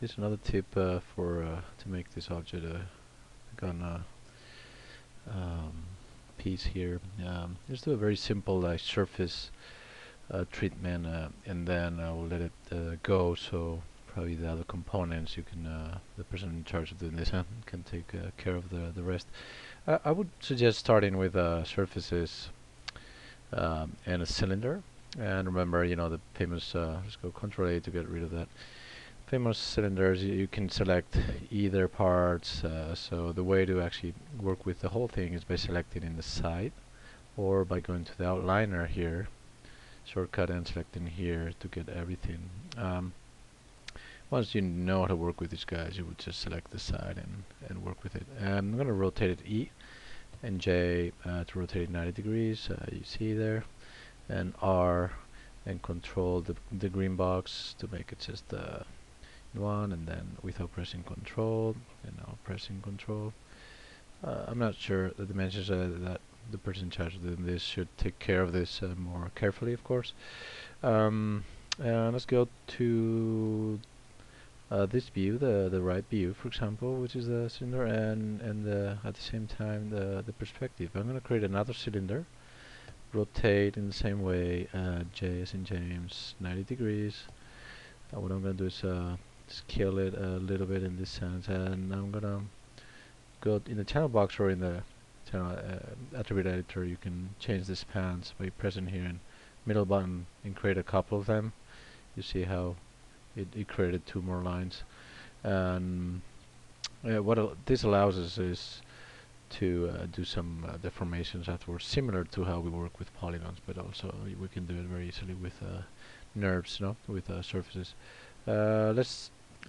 Here's another tip for to make this object gonna piece here. Just do a very simple like surface treatment, and then we'll let it go. So probably the other components you can, the person in charge of doing this can take care of the rest. I would suggest starting with surfaces and a cylinder. And remember, you know, the famous, let's go Control A to get rid of that. Famous cylinders, you can select either parts. So the way to actually work with the whole thing is by selecting in the side, or by going to the outliner here, shortcut, and selecting here to get everything. Once you know how to work with these guys, you would just select the side and work with it. I'm going to rotate it E and J to rotate it 90 degrees, you see there, and R and control the green box to make it just one, and then without pressing control, and now pressing control. I'm not sure the dimensions that the person in charge of doing this should take care of this more carefully, of course. Let's go to this view, the right view, for example, which is the cylinder, and at the same time the perspective. I'm going to create another cylinder, rotate in the same way, J as in James, 90 degrees. What I'm going to do is scale it a little bit in this sense, and I'm going to go in the channel box or in the channel attribute editor. You can change the spans by pressing here and middle button and create a couple of them. You see how it created two more lines, and what this allows us is to do some deformations afterwards, similar to how we work with polygons, but also we can do it very easily with NURBS, no, with surfaces.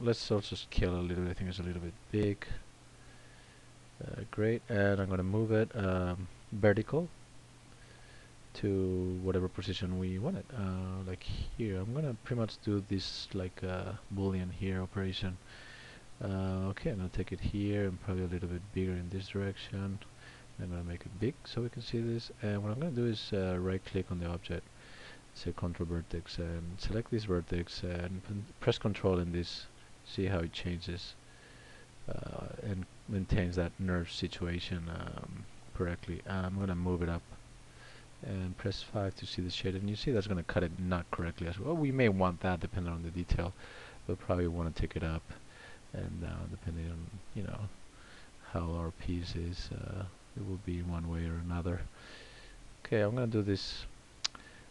Let's also scale a little bit. I think it's a little bit big. Great, and I'm going to move it vertical to whatever position we want it, like here. I'm gonna pretty much do this like a boolean here operation. Okay, I'm gonna take it here and probably a little bit bigger in this direction. I'm gonna make it big so we can see this, and what I'm gonna do is right click on the object, say control vertex, and select this vertex and press control in this. See how it changes and maintains that NURBS situation correctly. I'm gonna move it up and press 5 to see the shade, and you see that's going to cut it not correctly as well. We may want that depending on the detail. We'll probably want to take it up and down depending on, you know, how our piece is. It will be one way or another. Okay, I'm going to do this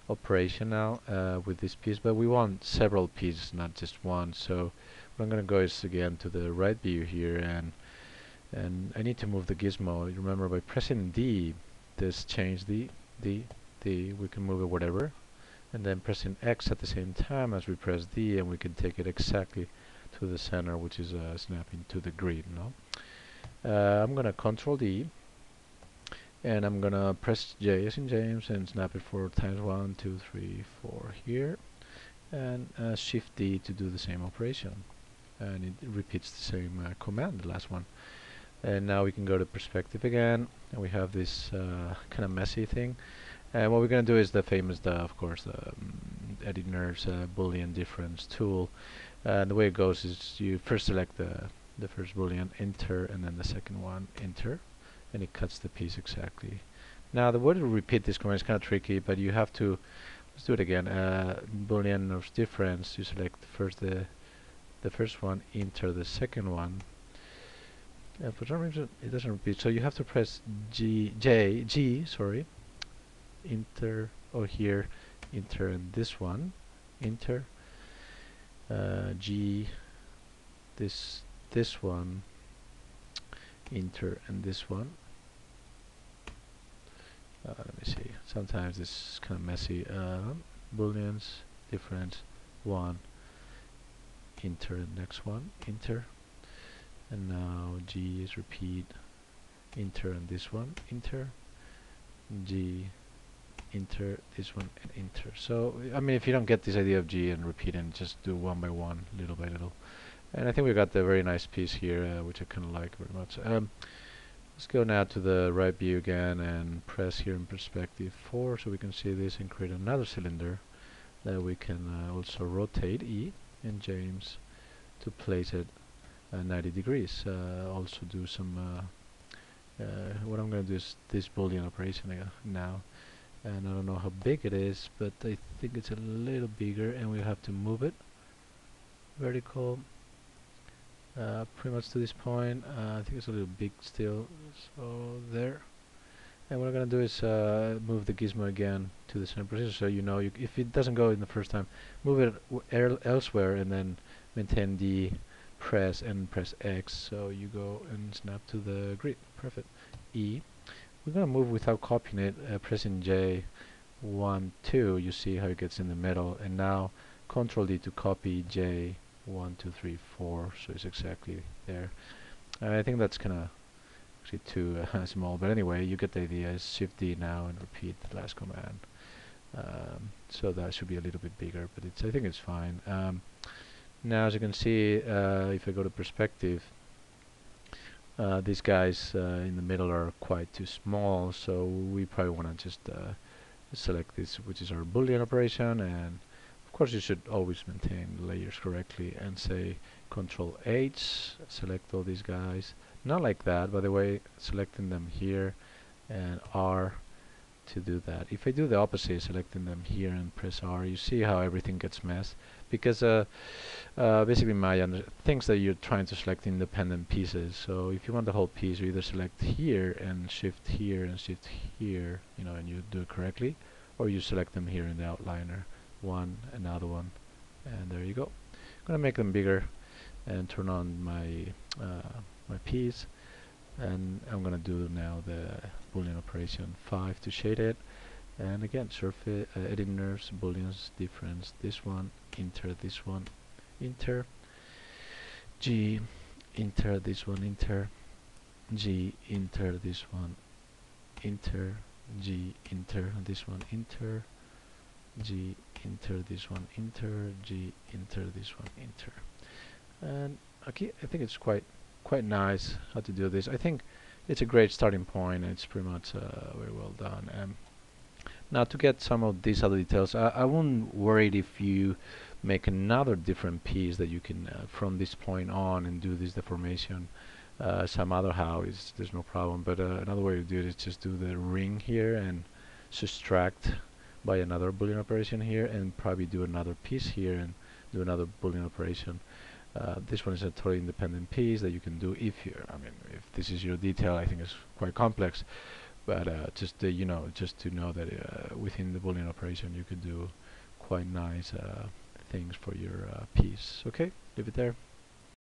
operation now with this piece, but we want several pieces, not just one. So what I'm going to go is again to the right view here, and I need to move the gizmo. You remember, by pressing D, this change the we can move it whatever, and then pressing X at the same time as we press D, and we can take it exactly to the center, which is snapping to the grid. No, I'm gonna Control D, and I'm gonna press J as in James and snap it 4 times, 1, 2, 3, 4 here, and Shift D to do the same operation, and it repeats the same command, the last one. And now we can go to perspective again, and we have this kind of messy thing. And what we're going to do is the famous, of course, edit NURBS Boolean difference tool. The way it goes is you first select the first Boolean, enter, and then the second one, enter, and it cuts the piece exactly. Now the way to repeat this command is kind of tricky, but you have to, let's do it again. Boolean NURBS difference, you select first the first one, enter the second one. For some reason it doesn't repeat, so you have to press G, sorry, enter, or here, enter, and this one, enter, G, this one, enter, and this one. Let me see, sometimes this is kind of messy. Booleans, difference, 1, enter, and next one, enter. And now G is repeat, enter, and this one, enter, G, enter, this one, and enter. So, I mean, if you don't get this idea of G and repeat, and just do one by one, little by little. And I think we got the very nice piece here, which I kind of like very much. Let's go now to the right view again and press here in perspective 4 so we can see this, and create another cylinder that we can also rotate E and James to place it 90 degrees. Also do some what I'm going to do is this Boolean operation now, and I don't know how big it is, but I think it's a little bigger, and we have to move it vertical pretty much to this point. I think it's a little big still, so there. And what I'm going to do is move the gizmo again to the center position, so you know if it doesn't go in the first time, move it elsewhere, and then maintain D, press X, so you go and snap to the grid. Perfect. E. We're going to move without copying it, pressing J, 1, 2, you see how it gets in the middle, and now Control D to copy J, 1, 2, 3, 4, so it's exactly there. I think that's kind of actually too small, but anyway, you get the idea. Shift D now and repeat the last command. So that should be a little bit bigger, but I think it's fine. Now, as you can see, if I go to perspective, these guys in the middle are quite too small, so we probably want to just select this, which is our Boolean operation, and of course you should always maintain the layers correctly, and say Control H, select all these guys. Not like that, by the way, selecting them here, and R to do that. If I do the opposite, selecting them here and press R, you see how everything gets messed, because basically Maya thinks that you're trying to select independent pieces. So if you want the whole piece, you either select here and shift here and shift here, you know, and you do it correctly, or you select them here in the outliner, one, another one, and there you go. I'm gonna make them bigger and turn on my my piece, and I'm gonna do now the Boolean operation 5 to shade it, and again surface editors, Booleans, difference, this one, enter this one, enter G, enter this one, enter G, enter this one, enter G, enter this one, enter G, enter this one, enter G, enter this one, enter. And okay, I think it's quite nice how to do this. I think it's a great starting point. It's pretty much very well done. Now to get some of these other details, I wouldn't worry if you make another different piece that you can from this point on and do this deformation some other how. There's no problem, but another way to do it is just do the ring here and subtract by another Boolean operation here, and probably do another piece here and do another Boolean operation. This one is a totally independent piece that you can do if you're, I mean, if this is your detail. I think it's quite complex, but just you know, just to know that within the Boolean operation you could do quite nice things for your piece. Okay, leave it there.